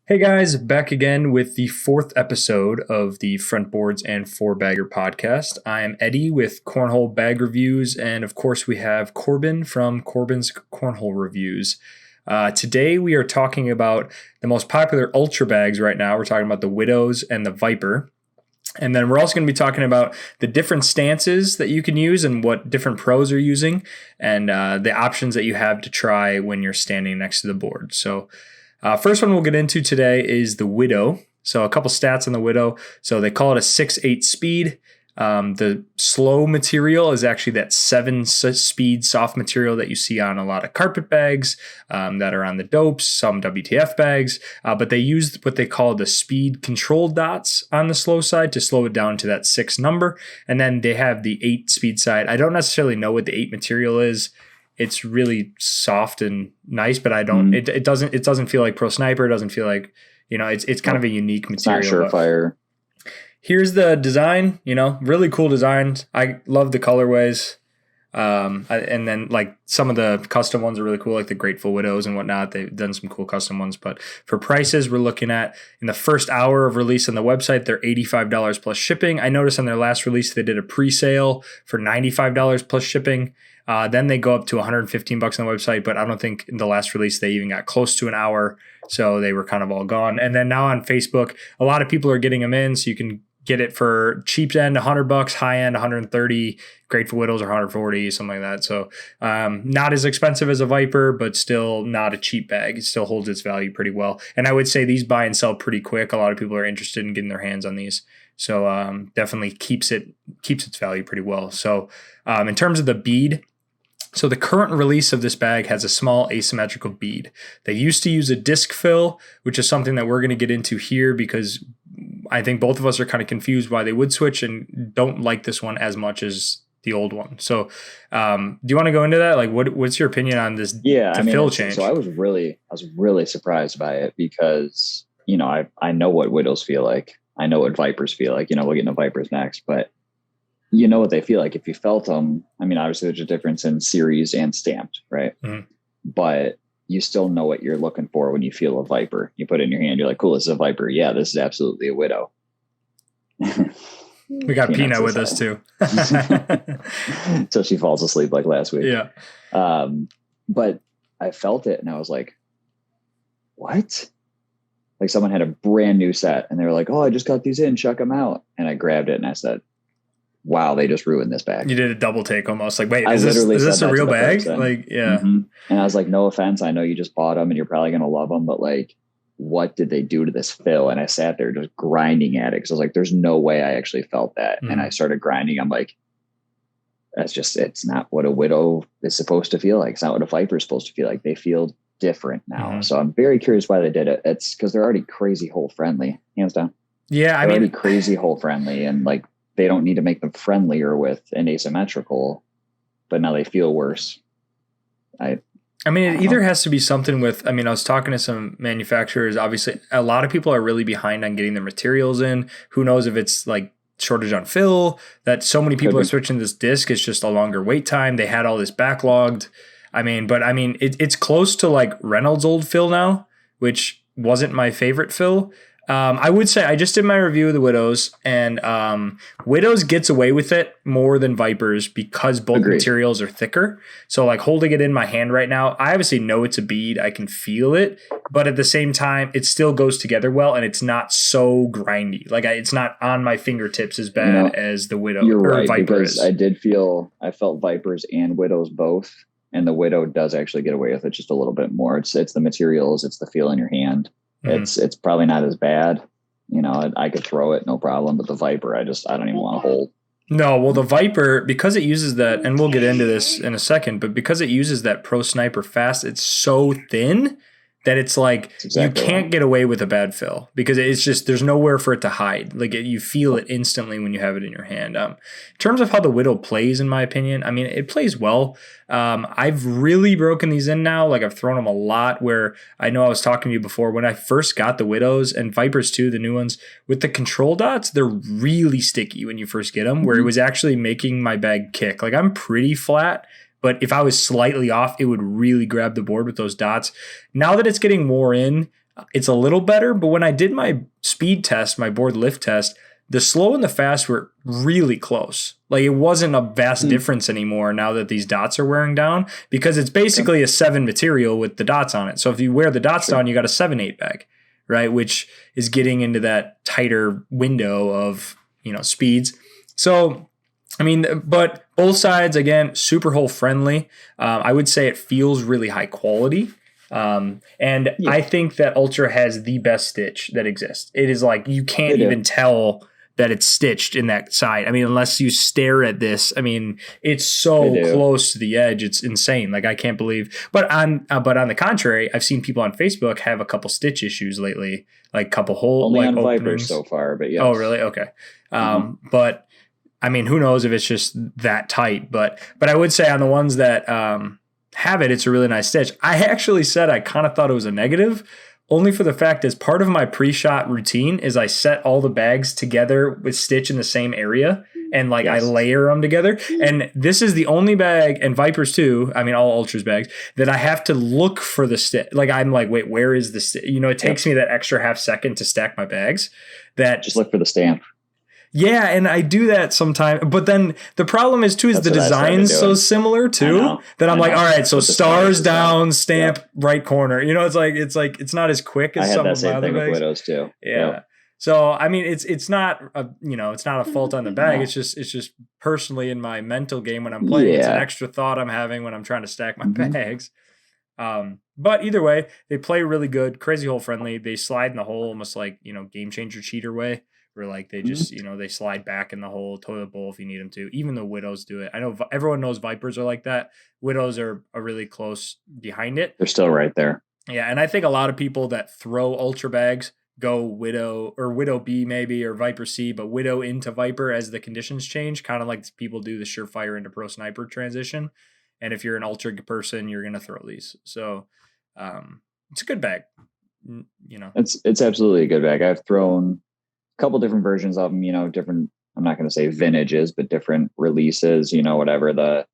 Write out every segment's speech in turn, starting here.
Hey guys, back again with the fourth episode of the Frontboards and Four Bagger podcast. I am Eddie with Cornhole Bag Reviews, and of course we have Corbin from Corbin's Cornhole Reviews. Today we are talking about the most popular ultra bags right now. We're talking about the Widows and the Viper. And then we're also going to be talking about the different stances that you can use and what different pros are using and the options that you have to try when you're standing next to the board. So first one we'll get into today is the Widow. So a couple stats on the Widow. So they call it a 6.8 speed. The slow material is actually that 7-speed soft material that you see on a lot of carpet bags that are on the dopes, some WTF bags. But they use what they call the speed control dots on the slow side to slow it down to that 6 number. And then they have the 8-speed side. I don't necessarily know what the 8 material is. It's really soft and nice, but I don't. It doesn't feel like Pro Sniper. It doesn't feel like it's kind of a unique material. It's not surefire. Here's the design. Really cool design. I love the colorways. And then like some of the custom ones are really cool, like the Grateful Widows and whatnot. They've done some cool custom ones. But for prices, we're looking at in the first hour of release on the website, they're $85 plus shipping. I noticed on their last release they did a pre-sale for $95 plus shipping. Then they go up to $115 on the website, but I don't think in the last release they even got close to an hour, so they were kind of all gone. And then now on Facebook, a lot of people are getting them in, so you can get it for cheap end $100, high end $130, Grateful Widows are $140, something like that. So not as expensive as a Viper, but still not a cheap bag. It still holds its value pretty well. And I would say these buy and sell pretty quick. A lot of people are interested in getting their hands on these. So definitely keeps its value pretty well. So in terms of the bead, so the current release of this bag has a small asymmetrical bead. They used to use a disc fill, which is something that we're going to get into here because I think both of us are kind of confused why they would switch and don't like this one as much as the old one. So do you want to go into that? Like what's your opinion on this fill change? So I was really surprised by it because, I know what Widows feel like. I know what Vipers feel like. We'll get into Vipers next, but you know what they feel like if you felt them. I mean, obviously there's a difference in series and stamped, right? Mm-hmm. But you still know what you're looking for when you feel a Viper. You put it in your hand, you're like, cool, this is a Viper. Yeah, this is absolutely a Widow. We got Peanut with us too. So she falls asleep like last week. Yeah. But I felt it and I was like, what? Like someone had a brand new set and they were like, oh, I just got these in, check them out. And I grabbed it and I said, wow, they just ruined this bag. You did a double take almost. Like, wait, is this a real bag? Like, yeah. Mm-hmm. And I was like, no offense. I know you just bought them and you're probably going to love them, but like, what did they do to this fill? And I sat there just grinding at it because I was like, there's no way I actually felt that. Mm-hmm. And I started grinding. I'm like, it's not what a Widow is supposed to feel like. It's not what a Viper is supposed to feel like. They feel different now. Mm-hmm. So I'm very curious why they did it. It's because they're already crazy hole friendly, hands down. Yeah. They're already crazy hole friendly and like, they don't need to make them friendlier with an asymmetrical, but now they feel worse. It either has to be something with, I was talking to some manufacturers. Obviously, a lot of people are really behind on getting their materials in. Who knows if it's like shortage on fill, that so many people are switching this disc. It's just a longer wait time. They had all this backlogged. It's close to like Reynolds' old fill now, which wasn't my favorite fill. I would say I just did my review of the Widows, and Widows gets away with it more than Vipers because both materials are thicker. So like holding it in my hand right now, I obviously know it's a bead. I can feel it, but at the same time, it still goes together well, and it's not so grindy. Like it's not on my fingertips as bad as the Widow or Viper is. I felt Vipers and Widows both, and the Widow does actually get away with it just a little bit more. It's the materials, it's the feel in your hand. Mm-hmm. It's probably not as bad. I could throw it, no problem. But the Viper, I don't even want to hold. No, well, the Viper, because it uses that, and we'll get into this in a second, but because it uses that Pro Sniper fast, it's so thin that it's like you can't get away with a bad fill because it's just there's nowhere for it to hide. Like you feel it instantly when you have it in your hand. In terms of how the Widow plays, in my opinion, it plays well. I've really broken these in now. Like I've thrown them a lot. Where I know I was talking to you before when I first got the Widows and Vipers too, the new ones with the control dots, they're really sticky when you first get them. Mm-hmm. Where it was actually making my bag kick. Like I'm pretty flat. But if I was slightly off, it would really grab the board with those dots. Now that it's getting more in, it's a little better. But when I did my speed test, my board lift test, the slow and the fast were really close. Like it wasn't a vast difference anymore now that these dots are wearing down, because it's basically a 7 material with the dots on it. So if you wear the dots down, you got a 7/8 bag, right? Which is getting into that tighter window of, speeds. So, I mean, but both sides, again, super hole friendly. I would say it feels really high quality. I think that Ultra has the best stitch that exists. It is like, you can't even tell that it's stitched in that side. I mean, unless you stare at this, I mean, it's so close to the edge. It's insane. Like, I can't believe, but on the contrary, I've seen people on Facebook have a couple stitch issues lately, like couple hole, only like on openings. Vipers so far, but yeah. Oh, really? Okay. But I mean, who knows if it's just that tight, but I would say on the ones that, have it, it's a really nice stitch. I actually said I kind of thought it was a negative, only for the fact as part of my pre-shot routine is I set all the bags together with stitch in the same area, and I layer them together. And this is the only bag, and Vipers too, I mean all Ultras bags, that I have to look for the stitch. Like I'm like, wait, where is the stitch? It takes me that extra half second to stack my bags. That just look for the stamp. Yeah, and I do that sometimes. But then the problem is, too, is the design's so similar, too, that I'm like, all right, so stars down, stamp, right corner. It's like it's not as quick as some of my other bags. Widows, too. Yeah. Yep. So, I mean, it's not it's not a fault on the bag. It's just personally in my mental game when I'm playing, it's an extra thought I'm having when I'm trying to stack my bags. But either way, they play really good, crazy hole friendly. They slide in the hole almost like, game changer cheater way. Where they just, they slide back in the whole toilet bowl if you need them to. Even the Widows do it. I know everyone knows Vipers are like that. Widows are really close behind it. They're still right there. Yeah, and I think a lot of people that throw Ultra bags go Widow or Widow B maybe or Viper C, but Widow into Viper as the conditions change, kind of like people do the Surefire into Pro Sniper transition. And if you're an Ultra person, you're going to throw these. So it's a good bag. It's absolutely a good bag. I've thrown couple different versions of them, different, I'm not going to say vintages, but different releases, whatever, the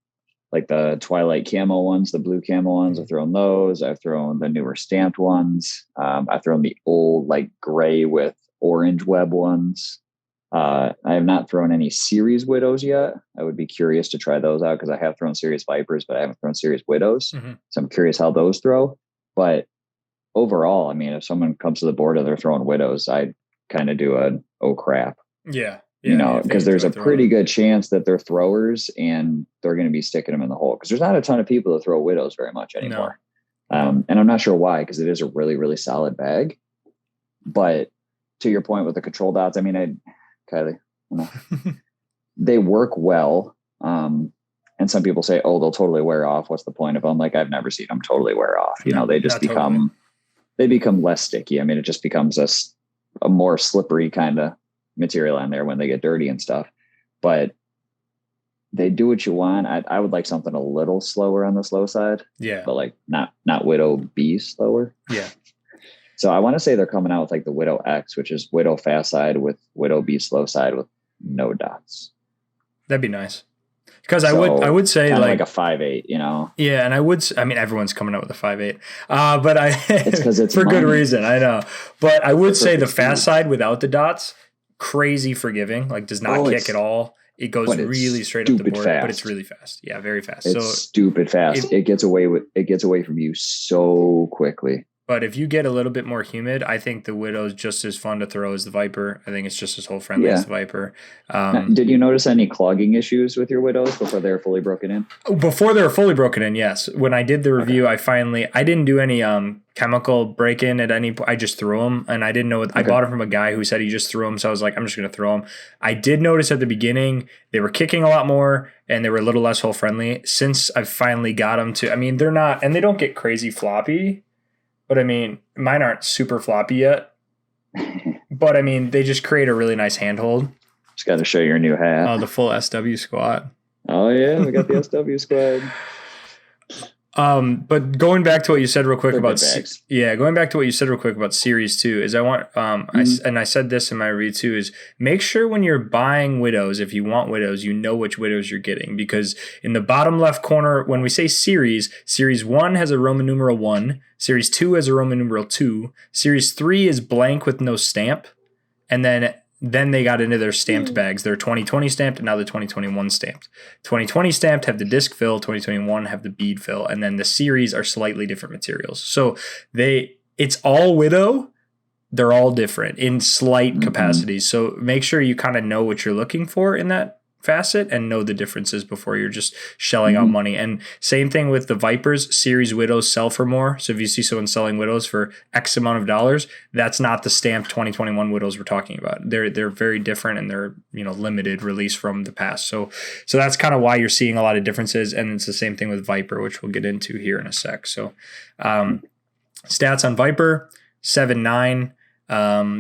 Twilight camo ones, the blue camo ones, I've thrown those. I've thrown the newer stamped ones. I've thrown the old gray with orange web ones. I have not thrown any series Widows yet. I would be curious to try those out because I have thrown series Vipers, but I haven't thrown series Widows. So I'm curious how those throw. But overall, I mean, if someone comes to the board and they're throwing Widows, I kind of do oh crap. Yeah. Because there's a pretty good chance that they're throwers and they're going to be sticking them in the hole, because there's not a ton of people that throw Widows very much anymore. No. And I'm not sure why, because it is a really, really solid bag. But to your point with the control dots, I mean, Kylie, they work well. And some people say, oh, they'll totally wear off. What's the point of them? I've never seen them totally wear off. They just they become less sticky. I mean, it just becomes a more slippery kind of material on there when they get dirty and stuff, but they do what you want. I would like something a little slower on the slow side. Yeah. But not Widow B slower. Yeah. So I want to say they're coming out with the Widow X, which is Widow fast side with Widow B slow side with no dots. That'd be nice. Because I would say like a 5.8, Yeah, and I mean, everyone's coming out with a 5.8, but it's because it's for money. Good reason, I know. But I would say the fast side without the dots, crazy forgiving, does not kick at all. It goes really straight up the board, but it's really fast. Yeah, very fast. It's stupid fast. It gets away from you so quickly. But if you get a little bit more humid, I think the Widow's just as fun to throw as the Viper. I think it's just as hole friendly as the Viper. Now, did you notice any clogging issues with your Widows before they were fully broken in? Before they were fully broken in, yes. When I did the review, I didn't do any chemical break-in at any point. I just threw them, and I didn't know. I bought them from a guy who said he just threw them, so I was like, I'm just going to throw them. I did notice at the beginning they were kicking a lot more, and they were a little less hole friendly. Since I finally got them to, I mean, they're not, and they don't get crazy floppy. But I mean, mine aren't super floppy yet. But I mean, they just create a really nice handhold. Just got to show your new hat. Oh, the full SW squat. Oh yeah, we got the SW squad. But going back to what you said real quick They're about, good bags. going back to what you said real quick about series 2 is I want, I said this in my review too, is make sure when you're buying widows, if you want widows, you know which widows you're getting, because in the bottom left corner, when we say series 1 has a Roman numeral 1, series 2 has a Roman numeral 2, series 3 is blank with no stamp, and then they got into their stamped bags. They're 2020 stamped, and now they're 2021 stamped. 2020 stamped have the disc fill, 2021 have the bead fill, and then the series are slightly different materials. So it's all widow. They're all different in slight capacities. So make sure you kind of know what you're looking for in that facet and know the differences before you're just shelling out money. And same thing with the Vipers. Series widows sell for more. So if you see someone selling widows for X amount of dollars, that's not the stamped 2021 widows we're talking about. They're very different, and they're limited release from the past. So that's kind of why you're seeing a lot of differences. And it's the same thing with Viper, which we'll get into here in a sec. So stats on Viper, 7.9.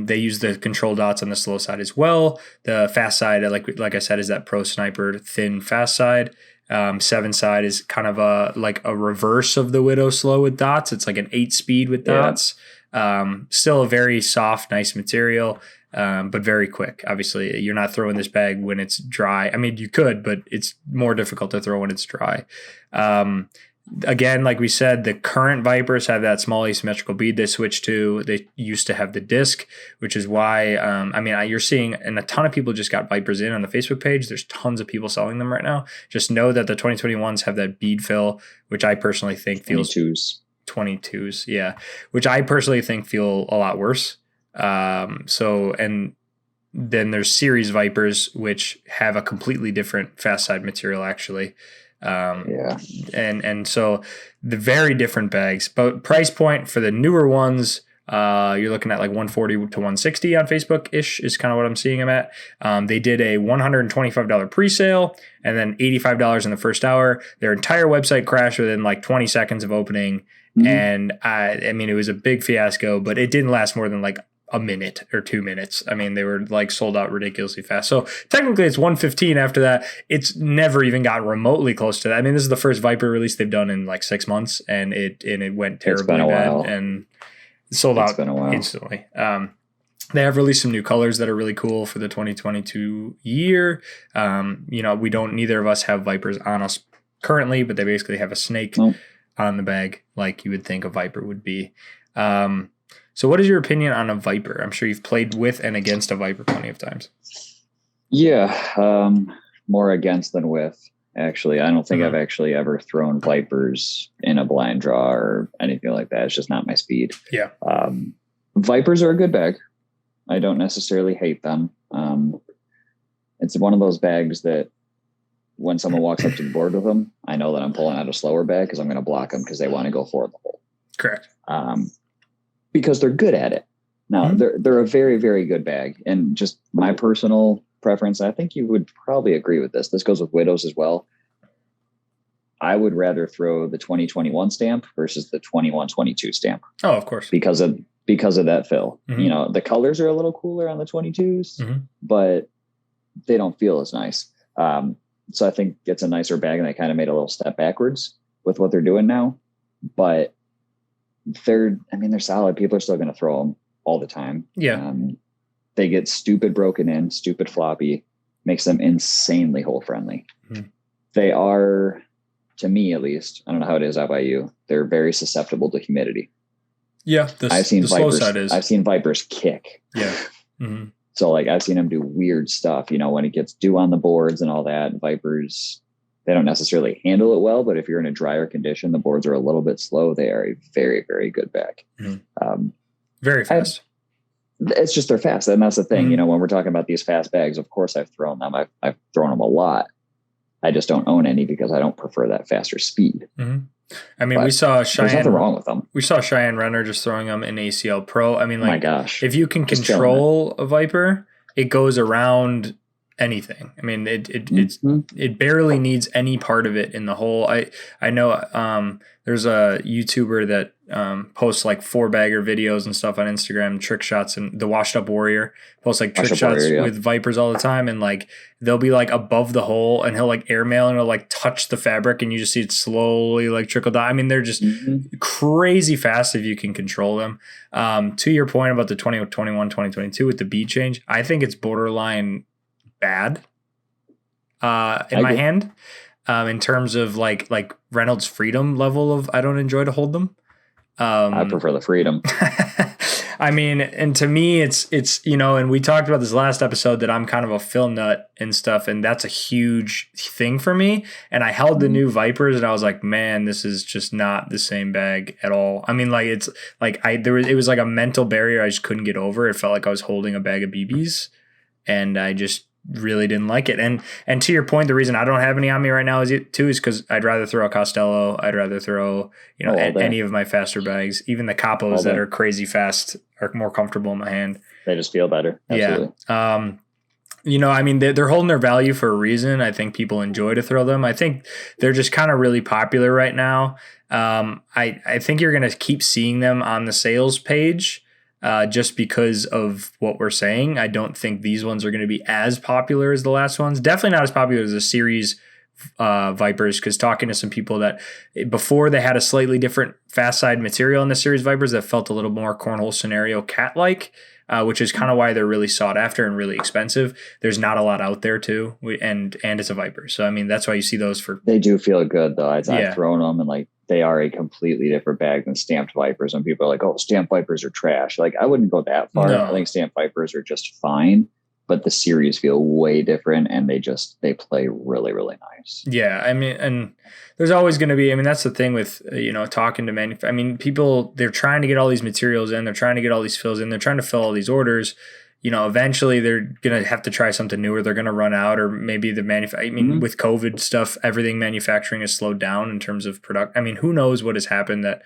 They use the control dots on the slow side as well. The fast side, like I said, is that pro sniper thin fast side. 7 side is kind of a reverse of the Widow slow with dots. It's like an 8 speed with dots. Still a very soft, nice material, but very quick. Obviously, you're not throwing this bag when it's dry. I mean, you could, but it's more difficult to throw when it's dry. Again, like we said, the current Vipers have that small asymmetrical bead they switched to. They used to have the disc, which is why, you're seeing, and a ton of people just got Vipers in on the Facebook page. There's tons of people selling them right now. Just know that the 2021s have that bead fill, which I personally think feels... 22s, yeah. Which I personally think feel a lot worse. And then there's series Vipers, which have a completely different fast side material, actually. And so the very different bags, but price point for the newer ones, you're looking at like 140 to 160 on Facebook ish is kind of what I'm seeing them at. They did a $125 pre-sale and then $85 in the first hour. Their entire website crashed within like 20 seconds of opening. And I mean, it was a big fiasco, but it didn't last more than like a minute or 2 minutes. I mean, they were like sold out ridiculously fast. So technically it's 115 after that. It's never even got remotely close to that. I mean, this is the first Viper release they've done in like 6 months, and it went terribly bad and sold out instantly. They have released some new colors that are really cool for the 2022 year. Neither of us have Vipers on us currently, but they basically have a snake on the bag like you would think a Viper would be. So what is your opinion on a Viper? I'm sure you've played with and against a Viper plenty of times. Yeah, more against than with, actually. I don't think I've actually ever thrown Vipers in a blind draw or anything like that. It's just not my speed. Yeah. Vipers are a good bag. I don't necessarily hate them. It's one of those bags that when someone walks up to the board with them, I know that I'm pulling out a slower bag because I'm going to block them because they want to go for the hole. Correct. Because they're good at it. Now, they're a very, very good bag. And just my personal preference, I think you would probably agree with this. This goes with Widows as well. I would rather throw the 2021 stamp versus the 21-22 stamp. Oh, of course. Because of that fill. The colors are a little cooler on the 22s, but they don't feel as nice. So I think it's a nicer bag, and they kind of made a little step backwards with what they're doing now. But they're solid. People are still going to throw them all the time. Yeah. They get stupid broken in, stupid floppy, makes them insanely hole friendly. They are, to me at least, I don't know how it is out by you, they're very susceptible to humidity. Yeah. I've seen Vipers kick. Yeah. So like I've seen them do weird stuff, when it gets dew on the boards and all that. Vipers, they don't necessarily handle it well, but if you're in a drier condition, the boards are a little bit slow. They are a very, very good bag. Very fast. It's just they're fast. And that's the thing, when we're talking about these fast bags, of course I've thrown them. I've thrown them a lot. I just don't own any because I don't prefer that faster speed. I mean, we saw Cheyenne. There's nothing wrong with them. We saw Cheyenne Renner just throwing them in ACL Pro. I mean, like, my gosh, if you can control a Viper, it goes around anything. I mean, Mm-hmm. it barely needs any part of it in the hole. I know there's a YouTuber that posts like 4-bagger videos and stuff on Instagram, trick shots, and the Washed Up Warrior posts like trick shots with Vipers all the time, and like they'll be like above the hole, and he'll like airmail and it'll like touch the fabric, and you just see it slowly like trickle down. I mean, they're just crazy fast if you can control them. To your point about the 2021, 2022 with the bead change, I think it's borderline bad in my hand. In terms of like Reynolds freedom level of, I don't enjoy to hold them. I prefer the freedom. I mean, and to me, it's, and we talked about this last episode that I'm kind of a fill nut and stuff. And that's a huge thing for me. And I held the new Vipers and I was like, man, this is just not the same bag at all. I mean, like it's like it was like a mental barrier I just couldn't get over. It felt like I was holding a bag of BBs and I just really didn't like it. And to your point, the reason I don't have any on me right now is because I'd rather throw a Costello. I'd rather throw, any of my faster bags. Even the Capos that are crazy fast are more comfortable in my hand. They just feel better. Absolutely. Yeah. I mean, they're holding their value for a reason. I think people enjoy to throw them. I think they're just kind of really popular right now. I think you're going to keep seeing them on the sales page. Just because of what we're saying. I don't think these ones are going to be as popular as the last ones. Definitely not as popular as the series Vipers, because talking to some people that before they had a slightly different fast side material in the series Vipers that felt a little more cornhole scenario cat-like, which is kind of why they're really sought after and really expensive. There's not a lot out there too, and it's a Viper. So, I mean, that's why you see those for... They do feel good though. I've thrown them and like, they are a completely different bag than stamped Vipers. And people are like, oh, stamped Vipers are trash. Like, I wouldn't go that far. No. I think stamped Vipers are just fine, but the series feel way different and they play really, really nice. Yeah. I mean, and there's always going to be, that's the thing with, talking to people, they're trying to get all these materials in, they're trying to get all these fills in, they're trying to fill all these orders. Eventually they're going to have to try something new or they're going to run out, or maybe the with COVID stuff, everything manufacturing is slowed down in terms of product. Who knows what has happened that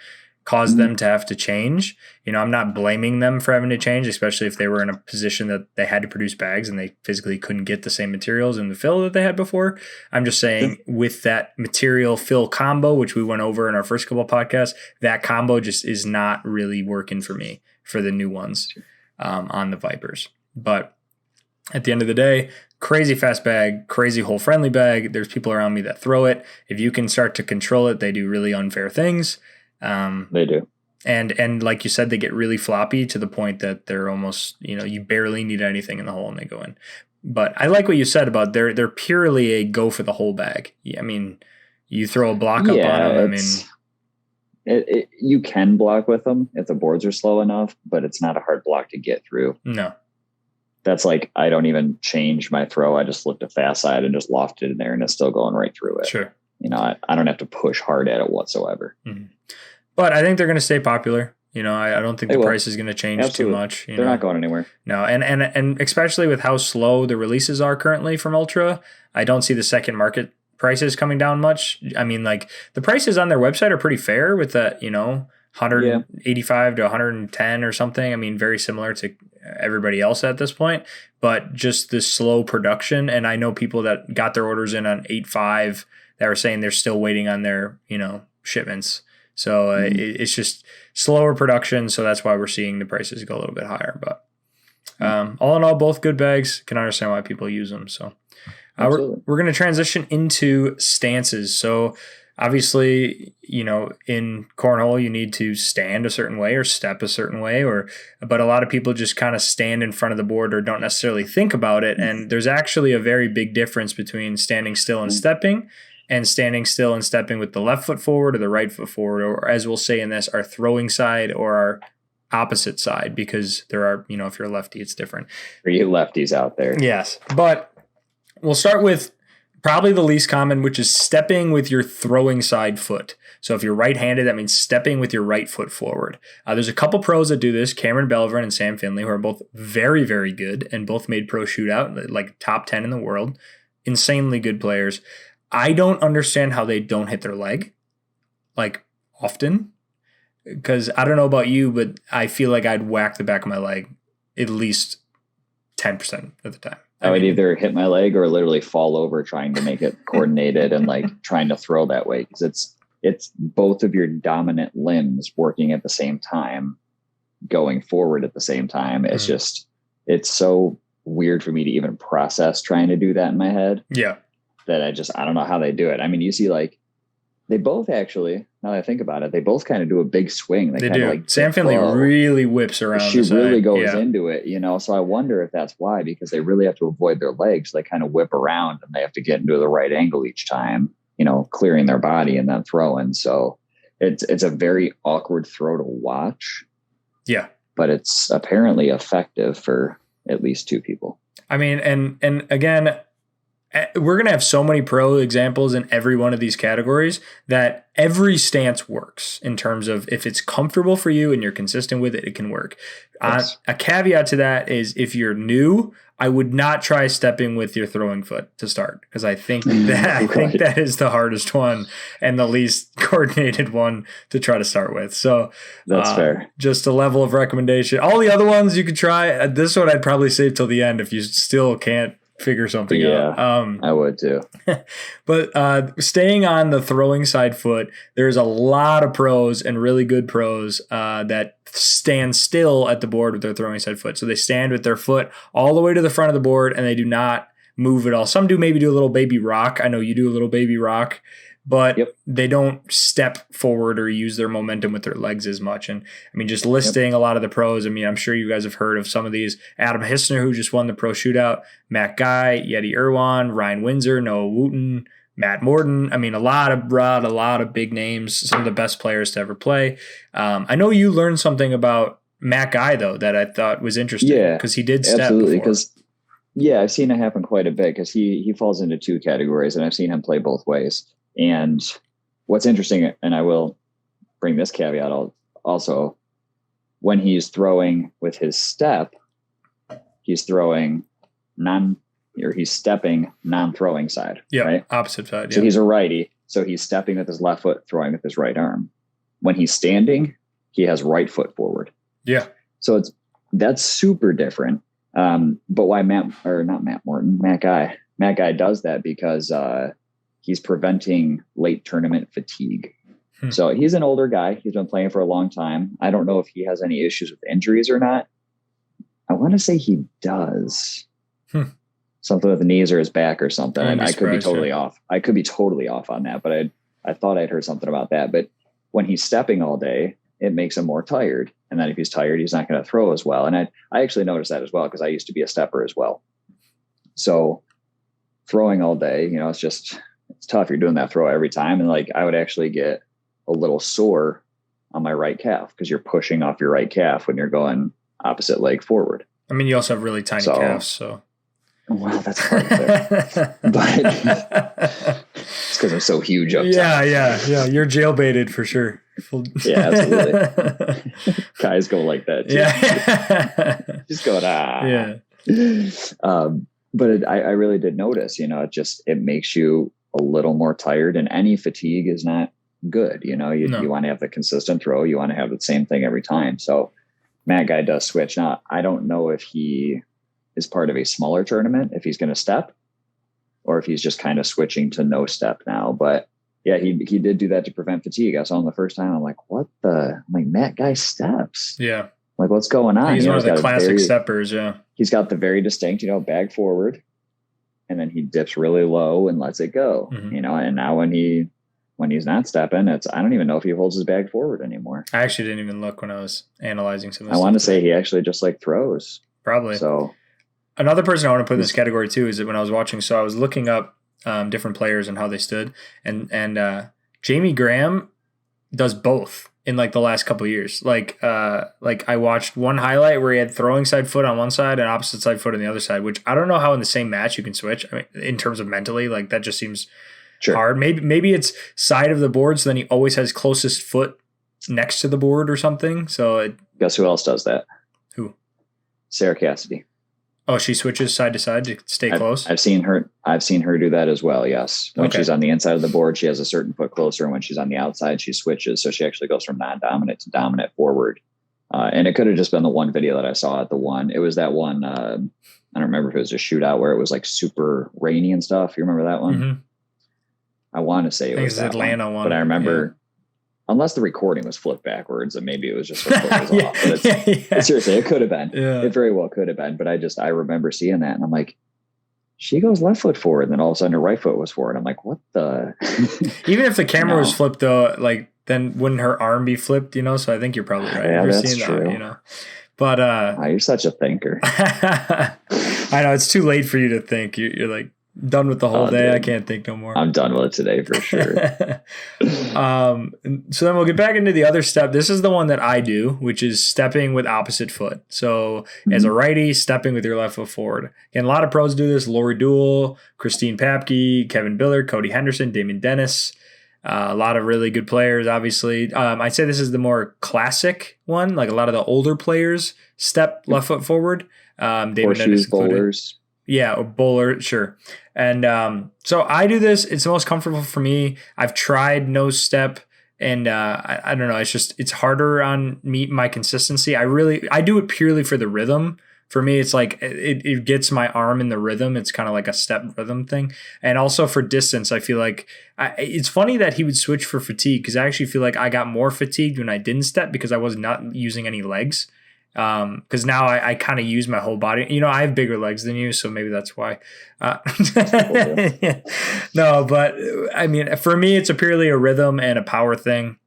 caused them to have to change. I'm not blaming them for having to change, especially if they were in a position that they had to produce bags and they physically couldn't get the same materials in the fill that they had before. I'm just saying with that material fill combo, which we went over in our first couple of podcasts, that combo just is not really working for me for the new ones. On the Vipers. But at the end of the day, crazy fast bag, crazy hole friendly bag. There's people around me that throw it. If you can start to control it, they do really unfair things. They do. And like you said, they get really floppy to the point that they're almost, you barely need anything in the hole and they go in. But I like what you said about they're purely a go for the whole bag. You throw a block up on them. You can block with them if the boards are slow enough, but it's not a hard block to get through. No. That's like, I don't even change my throw. I just looked at fast side and just lofted in there and it's still going right through it. Sure. I don't have to push hard at it whatsoever. Mm-hmm. But I think they're going to stay popular. I don't think the price is going to change too much. They're not going anywhere. No. And especially with how slow the releases are currently from Ultra, I don't see the second market prices coming down much. The prices on their website are pretty fair with that, 185 to 110 or something. Very very to everybody else at this point, but just the slow production. And I know people that got their orders in on 8.5 that were saying they're still waiting on their, shipments. So it's just slower production. So that's why we're seeing the prices go a little bit higher, but all in all, both good bags. Can understand why people use them. So we're going to transition into stances. So obviously, in cornhole, you need to stand a certain way or step a certain way, but a lot of people just kind of stand in front of the board or don't necessarily think about it. And there's actually a very big difference between standing still and stepping with the left foot forward or the right foot forward, or as we'll say in this, our throwing side or our opposite side, because there are, if you're a lefty, it's different. For you lefties out there. Yes. But we'll start with probably the least common, which is stepping with your throwing side foot. So if you're right-handed, that means stepping with your right foot forward. There's a couple pros that do this, Cameron Belvin and Sam Finley, who are both very, very good and both made pro shootout, like top 10 in the world. Insanely good players. I don't understand how they don't hit their leg, often. Because I don't know about you, but I feel like I'd whack the back of my leg at least 10% of the time. I would either hit my leg or literally fall over trying to make it coordinated and like trying to throw that way. Cause it's both of your dominant limbs working at the same time, going forward at the same time. It's just, it's so weird for me to even process trying to do that in my head. Yeah. That I don't know how they do it. I mean, you see like, they both actually, now that I think about it, they both kind of do a big swing. They do. Like Sam Finley really whips around. She really goes into it, you know? So I wonder if that's why, because they really have to avoid their legs. They kind of whip around and they have to get into the right angle each time, you know, clearing their body and then throwing. So it's a very awkward throw to watch. Yeah. But it's apparently effective for at least two people. I mean, and again, we're going to have so many pro examples in every one of these categories that every stance works in terms of if it's comfortable for you and you're consistent with it, it can work. Yes. A caveat to that is if you're new, I would not try stepping with your throwing foot to start because I think that is the hardest one and the least coordinated one to try to start with. So that's fair. Just a level of recommendation. All the other ones you could try. This one I'd probably save till the end if you still can't figure something out. I would too. But staying on the throwing side foot, there's a lot of pros and really good pros that stand still at the board with their throwing side foot. So they stand with their foot all the way to the front of the board and they do not move at all. Some do maybe do a little baby rock. I know you do a little baby rock, but they don't step forward or use their momentum with their legs as much. And I mean, just listing a lot of the pros. I mean, I'm sure you guys have heard of some of these. Adam Hissner, who just won the pro shootout, Matt Guy, Yeti Irwan, Ryan Windsor, Noah Wooten, Matt Morton. I mean, a lot of big names, some of the best players to ever play. I know you learned something about Matt Guy, though, that I thought was interesting because he did step absolutely, before. I've seen it happen quite a bit because he falls into two categories and I've seen him play both ways. And what's interesting, and I will bring this caveat also, when he's throwing with his step, he's throwing he's stepping non-throwing side. Yeah, right? Opposite side. So he's a righty. So he's stepping with his left foot, throwing with his right arm. When he's standing, he has right foot forward. Yeah. So that's super different. But why Matt Guy does that because he's preventing late tournament fatigue. So he's an older guy. He's been playing for a long time. I don't know if he has any issues with injuries or not. I want to say he does. Something with the knees or his back or something. And I could be totally off. I could be totally off on that, but I thought I'd heard something about that. But when he's stepping all day, it makes him more tired. And then if he's tired, he's not going to throw as well. And I actually noticed that as well because I used to be a stepper as well. So throwing all day, you know, it's tough. You're doing that throw every time. And like, I would actually get a little sore on my right calf because you're pushing off your right calf when you're going opposite leg forward. I mean, you also have really tiny calves, so. Well, that's part of it. But it's because I'm so huge up top. Yeah. You're jailbaited for sure. Yeah, absolutely. Guys go like that too. Yeah. Just go, Yeah. But I really did notice, you know, it makes you a little more tired, and any fatigue is not good. You know, you want to have the consistent throw. You want to have the same thing every time. So Matt Guy does switch. Now, I don't know if he is part of a smaller tournament, if he's going to step, or if he's just kind of switching to no step now. But yeah, he did do that to prevent fatigue. I saw him the first time. I'm like, Matt Guy steps. Yeah. Like, what's going on? He's one of the classic steppers. Yeah. He's got the very distinct, bag forward, and then he dips really low and lets it go, and now when he's not stepping, I don't even know if he holds his bag forward anymore. I actually didn't even look when I was analyzing some of this. I want to say he actually just throws. Probably. So another person I want to put in this category too is that when I was watching, so I was looking up different players and how they stood, and Jamie Graham does both in the last couple of years. I watched one highlight where he had throwing side foot on one side and opposite side foot on the other side, which I don't know how in the same match you can switch. I mean, in terms of mentally, that just seems hard. Maybe it's side of the board, so then he always has closest foot next to the board or something. So guess who else does that? Who? Sarah Cassidy. Oh, she switches side to side to stay close? I've seen her do that as well, yes. When she's on the inside of the board, she has a certain foot closer, and when she's on the outside, she switches. So she actually goes from non-dominant to dominant forward And it could have just been the one video that I saw at the one. It was that one. I don't remember if it was a shootout where it was like super rainy and stuff. You remember that one? Mm-hmm. I want to say it was that Atlanta one, but I remember, unless the recording was flipped backwards, and maybe it was just the foot was off. But seriously, it could have been. Yeah. It very well could have been. But I remember seeing that, and I'm like, she goes left foot forward, and then all of a sudden her right foot was forward. I'm like, what the? Even if the camera was flipped, though, like then wouldn't her arm be flipped? So I think you're probably right. Yeah, that's true. That, But you're such a thinker. I know it's too late for you to think. You're like done with the whole day. Dude, I can't think no more. I'm done with it today for sure. So then we'll get back into the other step. This is the one that I do, which is stepping with opposite foot. So as a righty, stepping with your left foot forward. And a lot of pros do this. Lori Duell, Christine Papke, Kevin Billard, Cody Henderson, Damon Dennis. A lot of really good players, obviously. I'd say this is the more classic one. Like a lot of the older players step left foot forward. Damon Dennis bowlers. Yeah, or bowler, sure. And so I do this. It's the most comfortable for me. I've tried no step, and I don't know. It's harder on me, my consistency. I do it purely for the rhythm. For me, it's like it gets my arm in the rhythm. It's kind of like a step rhythm thing. And also for distance, I feel like it's funny that he would switch for fatigue, because I actually feel like I got more fatigued when I didn't step because I was not using any legs. Because now I kind of use my whole body. I have bigger legs than you, so maybe that's why. No, but I mean, for me, it's purely a rhythm and a power thing.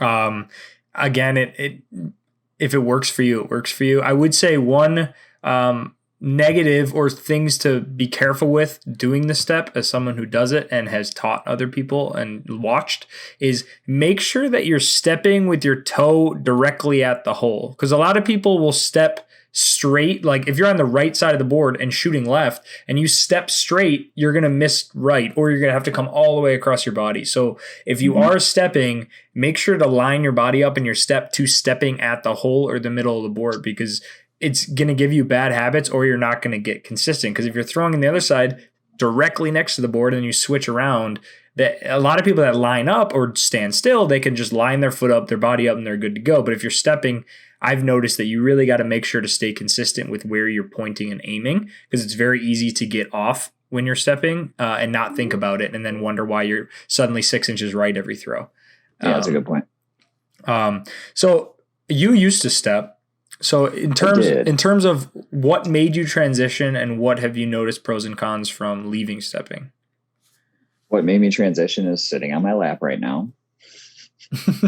Again, it if it works for you, it works for you. I would say one negative or things to be careful with doing the step as someone who does it and has taught other people and watched is make sure that you're stepping with your toe directly at the hole. Because a lot of people will step straight. Like if you're on the right side of the board and shooting left and you step straight, you're going to miss right, or you're going to have to come all the way across your body. So if you are stepping, make sure to line your body up in your step to stepping at the hole or the middle of the board, because it's going to give you bad habits, or you're not going to get consistent. Because if you're throwing on the other side directly next to the board and you switch around, that a lot of people that line up or stand still, they can just line their foot up, their body up, and they're good to go. But if you're stepping, I've noticed that you really got to make sure to stay consistent with where you're pointing and aiming, because it's very easy to get off when you're stepping and not think about it and then wonder why you're suddenly 6 inches right every throw. Yeah, that's a good point. So you used to step. So in terms of what made you transition, and what have you noticed pros and cons from leaving stepping? What made me transition is sitting on my lap right now.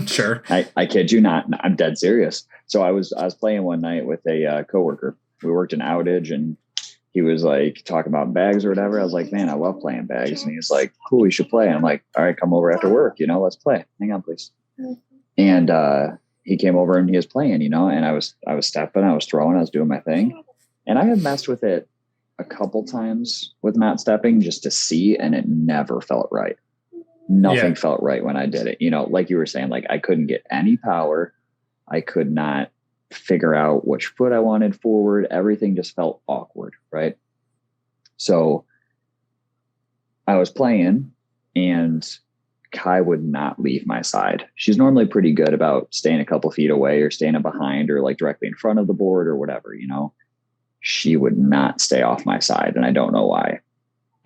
Sure. I kid you not. I'm dead serious. So I was playing one night with a coworker. We worked an outage, and he was like talking about bags or whatever. I was like, man, I love playing bags. And he's like, cool, we should play. I'm like, all right, come over after work, let's play. Hang on, please. And he came over and he was playing, and I was stepping, I was throwing, I was doing my thing. And I had messed with it a couple times with not stepping just to see, and it never felt right. Nothing felt right when I did it. Like you were saying, like I couldn't get any power. I could not figure out which foot I wanted forward. Everything just felt awkward. Right. So I was playing, and Kai would not leave my side. She's normally pretty good about staying a couple feet away or staying behind or like directly in front of the board or whatever, She would not stay off my side, and I don't know why.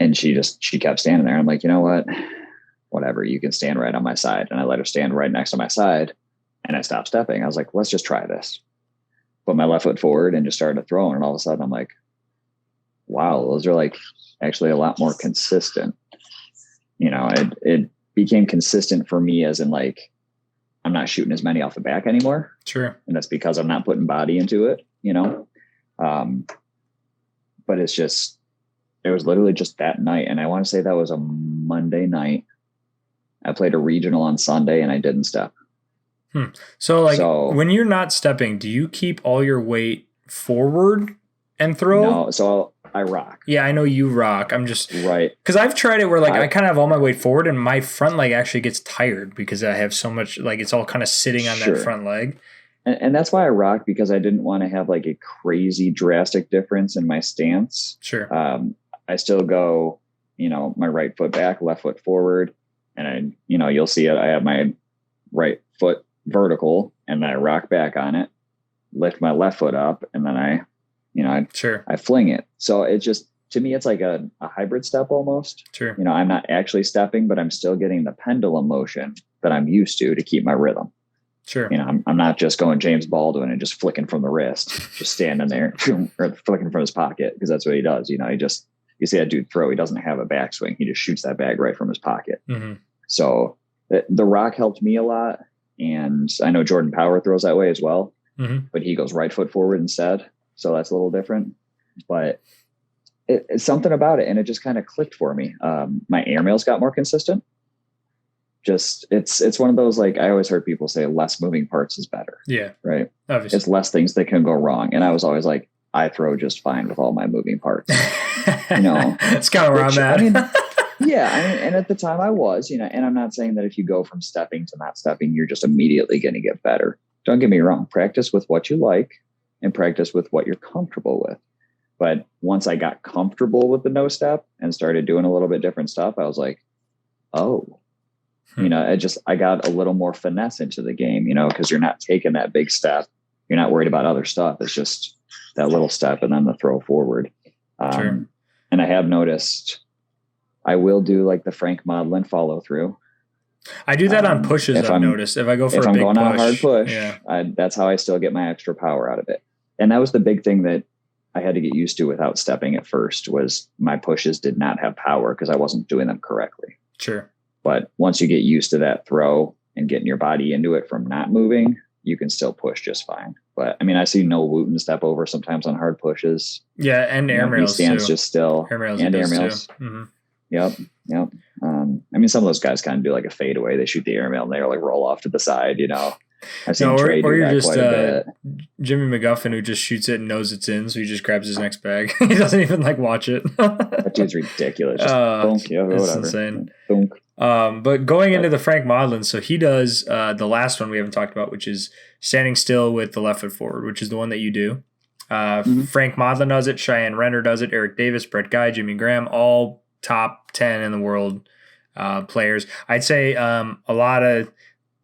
And she kept standing there. I'm like, you know what? Whatever, you can stand right on my side. And I let her stand right next to my side, and I stopped stepping. I was like, let's just try this. Put my left foot forward and just started throwing. And all of a sudden I'm like, wow, those are like actually a lot more consistent. It became consistent for me as in like, I'm not shooting as many off the back anymore. Sure. And that's because I'm not putting body into it, but it was literally just that night. And I want to say that was a Monday night. I played a regional on Sunday, and I didn't step. So when you're not stepping, do you keep all your weight forward and throw? No. So I rock. Yeah, I know you rock. I'm just right. Because I've tried it where like I kind of have all my weight forward, and my front leg actually gets tired because I have so much, like it's all kind of sitting on that front leg. And that's why I rock, because I didn't want to have like a crazy drastic difference in my stance. Sure. I still go, my right foot back, left foot forward. And you'll see it. I have my right foot vertical, and I rock back on it. lift my left foot up, and then I fling it. So it just, to me, it's like a hybrid step almost. Sure. I'm not actually stepping, but I'm still getting the pendulum motion that I'm used to keep my rhythm. Sure. I'm not just going James Baldwin and just flicking from the wrist, just standing there or flicking from his pocket, because that's what he does. You see that dude throw, he doesn't have a backswing. He just shoots that bag right from his pocket. Mm-hmm. So the rock helped me a lot. And I know Jordan Power throws that way as well, but he goes right foot forward instead. So that's a little different, but it's something about it. And it just kind of clicked for me. My airmails got more consistent. Just it's one of those, like, I always heard people say less moving parts is better. Yeah. Right. Obviously. It's less things that can go wrong. And I was always like, I throw just fine with all my moving parts. It's kind of where I'm at. And at the time I was, and I'm not saying that if you go from stepping to not stepping, you're just immediately going to get better. Don't get me wrong. Practice with what you like and practice with what you're comfortable with. But once I got comfortable with the no step and started doing a little bit different stuff, I was like, oh, I got a little more finesse into the game, because you're not taking that big step. You're not worried about other stuff. It's just that little step and then the throw forward. Sure. And I have noticed I will do like the Frank Modlin follow through. I do that on pushes. I've noticed if I go for a big push. If I'm going on a hard push, that's how I still get my extra power out of it. And that was the big thing that I had to get used to without stepping at first, was my pushes did not have power because I wasn't doing them correctly. Sure. But once you get used to that throw and getting your body into it from not moving, you can still push just fine. But I see Noah Wooten step over sometimes on hard pushes. Yeah, and airmails. He stands too. just still. Airmails and airmails. Mm-hmm. Yep. Some of those guys kind of do like a fadeaway. They shoot the airmail and they like roll off to the side. I've seen Trey do that quite a bit. Jimmy McGuffin, who just shoots it and knows it's in, so he just grabs his next bag. He doesn't even watch it. That dude's ridiculous. Just bonk, it's whatever. Insane. Bonk. But going into the Frank Modlin, so he does the last one we haven't talked about, which is standing still with the left foot forward, which is the one that you do. Frank Modlin does it. Cheyenne Renner does it. Eric Davis, Brett Guy, Jimmy Graham, all top 10 in the world players. I'd say a lot of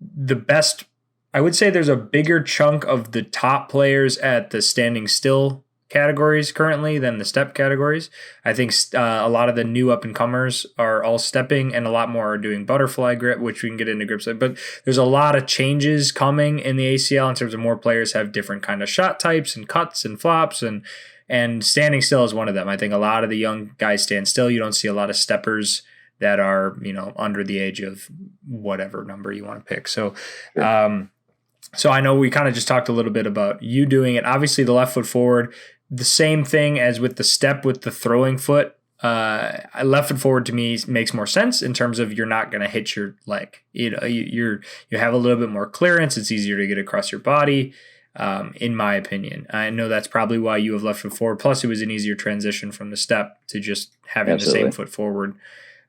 the best. I would say there's a bigger chunk of the top players at the standing still categories currently than the step categories. I think a lot of the new up-and-comers are all stepping, and a lot more are doing butterfly grip, which we can get into grips. But there's a lot of changes coming in the ACL in terms of more players have different kind of shot types and cuts and flops, and standing still is one of them. I think a lot of the young guys stand still. You don't see a lot of steppers that are, under the age of whatever number you want to pick. So, So I know we kind of just talked a little bit about you doing it. Obviously, the left foot forward, the same thing as with the step with the throwing foot. Left foot forward to me makes more sense in terms of you're not going to hit your leg. You have a little bit more clearance. It's easier to get across your body, in my opinion. I know that's probably why you have left foot forward. Plus, it was an easier transition from the step to just having the same foot forward.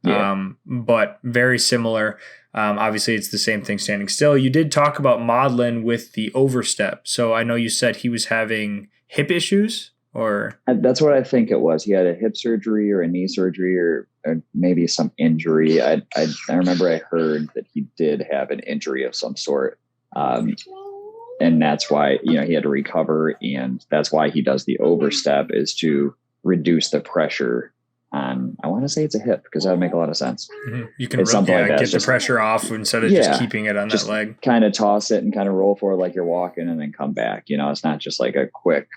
Yeah. But very similar. Obviously, it's the same thing standing still. You did talk about Modlin with the overstep. So I know you said he was having hip issues, or that's what I think it was. He had a hip surgery or a knee surgery or maybe some injury. I remember I heard that he did have an injury of some sort. And that's why, he had to recover. And that's why he does the overstep, is to reduce the pressure on, I want to say it's a hip, because that would make a lot of sense. Mm-hmm. You can get the pressure off instead of just keeping it on that leg. Kind of toss it and kind of roll forward like you're walking and then come back. It's not just like a quick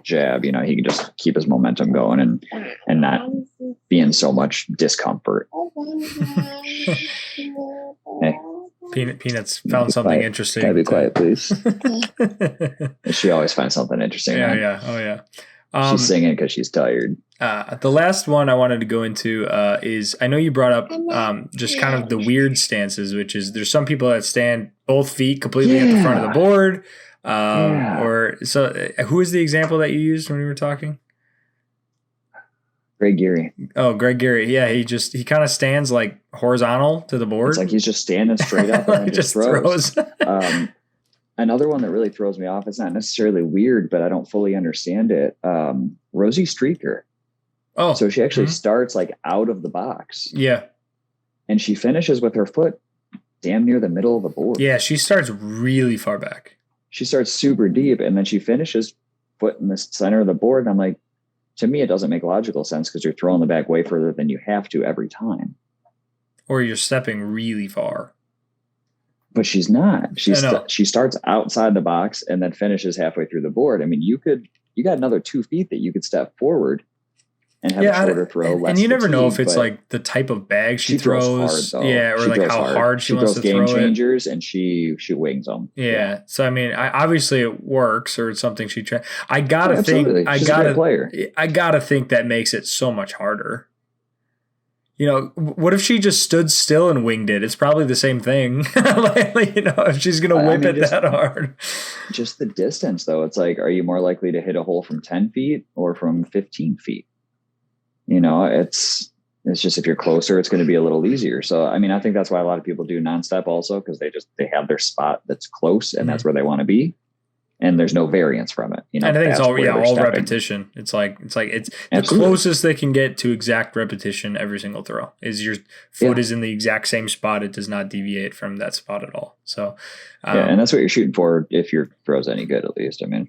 jab. He can just keep his momentum going and not be in so much discomfort. Hey. Peanuts found something interesting. Can I be quiet, please? She always finds something interesting. Yeah. Oh, yeah. She's singing because she's tired. The last one I wanted to go into is, I know you brought up just kind of the weird stances, which is there's some people that stand both feet completely at the front of the board. Who is the example that you used when we were talking? Greg Geary. Oh, Greg Geary. Yeah, he kind of stands like horizontal to the board. It's like he's just standing straight up and then just throws. Another one that really throws me off, it's not necessarily weird, but I don't fully understand it. Rosie Streaker. Oh. So she actually starts like out of the box. Yeah. And she finishes with her foot damn near the middle of the board. Yeah, she starts really far back. she starts super deep and then she finishes foot in the center of the board. And I'm like, to me, it doesn't make logical sense because you're throwing the bag way further than you have to every time. Or you're stepping really far. But she's not. She starts outside the box and then finishes halfway through the board. I mean, you got another 2 feet that you could step forward and have a shorter throw. And you never know if it's like the type of bag she throws. Hard, or she like how hard she wants to throw it. Game changers and she wings them. Yeah. So I mean, obviously it works, or it's something she tried. I gotta think that makes it so much harder. You know, what if she just stood still and winged it? It's probably the same thing. If she's going to whip it that hard. Just the distance, though. It's like, are you more likely to hit a hole from 10 feet or from 15 feet? It's just, if you're closer, it's going to be a little easier. So, I mean, I think that's why a lot of people do non-step also, because they have their spot that's close and that's where they want to be. And there's no variance from it. And I think it's all repetition. It's the closest they can get to exact repetition every single throw. Is your foot is in the exact same spot. It does not deviate from that spot at all. So, and that's what you're shooting for if your throw's any good, at least. I mean,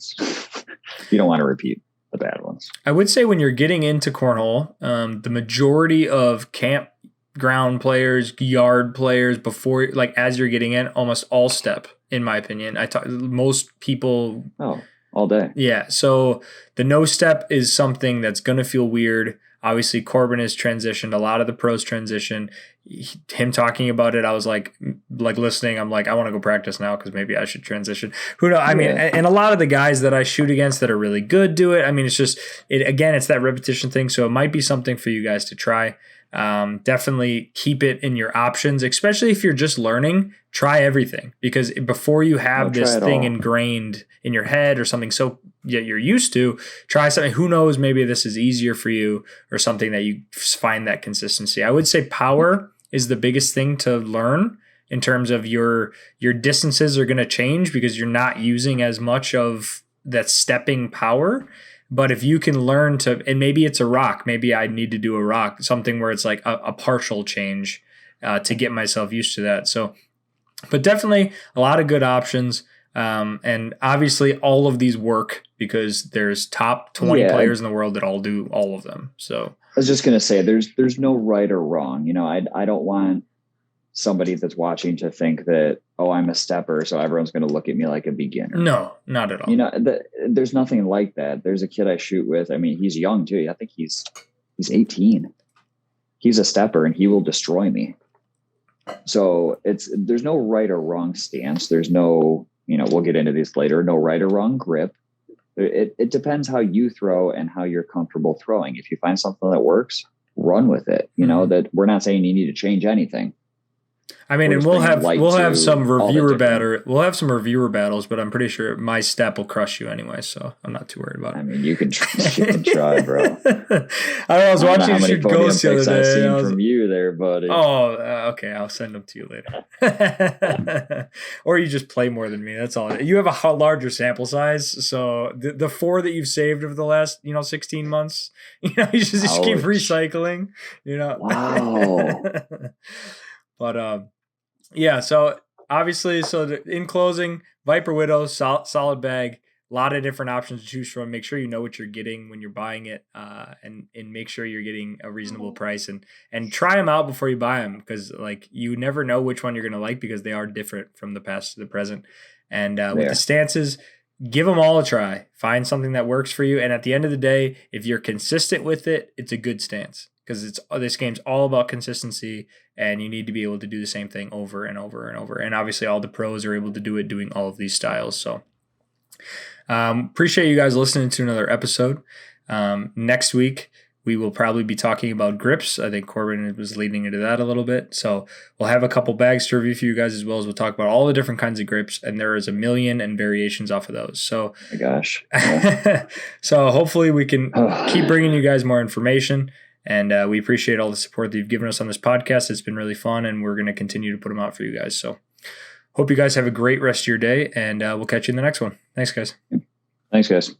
you don't want to repeat the bad ones. I would say when you're getting into cornhole, the majority of campground players, yard players, before, like, as you're getting in, almost all step. In my opinion, most people. Oh, all day. Yeah. So the no step is something that's going to feel weird. Obviously, Corbin has transitioned. A lot of the pros transition. Him talking about it, I was like listening. I'm like, I want to go practice now because maybe I should transition. Who knows? I mean, and a lot of the guys that I shoot against that are really good do it. I mean, it's just it's that repetition thing. So it might be something for you guys to try. Definitely keep it in your options, especially if you're just learning. Try everything, because before you have this thing ingrained in your head or something you're used to, try something. Who knows, maybe this is easier for you or something that you find that consistency. I would say power is the biggest thing to learn in terms of your distances are going to change because you're not using as much of that stepping power. But if you can learn to, and maybe it's a rock, maybe I need to do a rock, something where it's like a partial change to get myself used to that. So, but definitely a lot of good options. And obviously all of these work because there's top 20 players in the world that all do all of them. So I was just going to say, there's no right or wrong. I don't want somebody that's watching to think that, oh, I'm a stepper, so everyone's going to look at me like a beginner. No, not at all. There's nothing like that. There's a kid I shoot with. I mean, he's young too. I think he's 18. He's a stepper and he will destroy me. So there's no right or wrong stance. There's no, we'll get into these later, no right or wrong grip. It depends how you throw and how you're comfortable throwing. If you find something that works, run with it. That we're not saying you need to change anything. I mean, and we'll have some reviewer battles, but I'm pretty sure my step will crush you anyway, so I'm not too worried about it. I mean, you can try, bro. I was watching you shoot ghosts the other day. I've seen from you there, buddy. Oh, okay. I'll send them to you later. Or you just play more than me. That's all. You have a larger sample size, so the 4 that you've saved over the last 16 months, you just keep recycling. Wow. But so obviously, in closing, Viper Widow, solid bag, a lot of different options to choose from. Make sure you know what you're getting when you're buying it, and make sure you're getting a reasonable price, and try them out before you buy them, because you never know which one you're gonna like because they are different from the past to the present. And with the stances, give them all a try. Find something that works for you, and at the end of the day, if you're consistent with it, it's a good stance. Because this game's all about consistency, and you need to be able to do the same thing over and over and over. And obviously, all the pros are able to do it doing all of these styles. So, appreciate you guys listening to another episode. Next week, we will probably be talking about grips. I think Corbin was leading into that a little bit. So, we'll have a couple bags to review for you guys, as well as we'll talk about all the different kinds of grips. And there is a million and variations off of those. So, oh my gosh. So, hopefully, we can keep bringing you guys more information. And we appreciate all the support that you've given us on this podcast. It's been really fun, and we're going to continue to put them out for you guys. So hope you guys have a great rest of your day, and we'll catch you in the next one. Thanks, guys. Thanks, guys.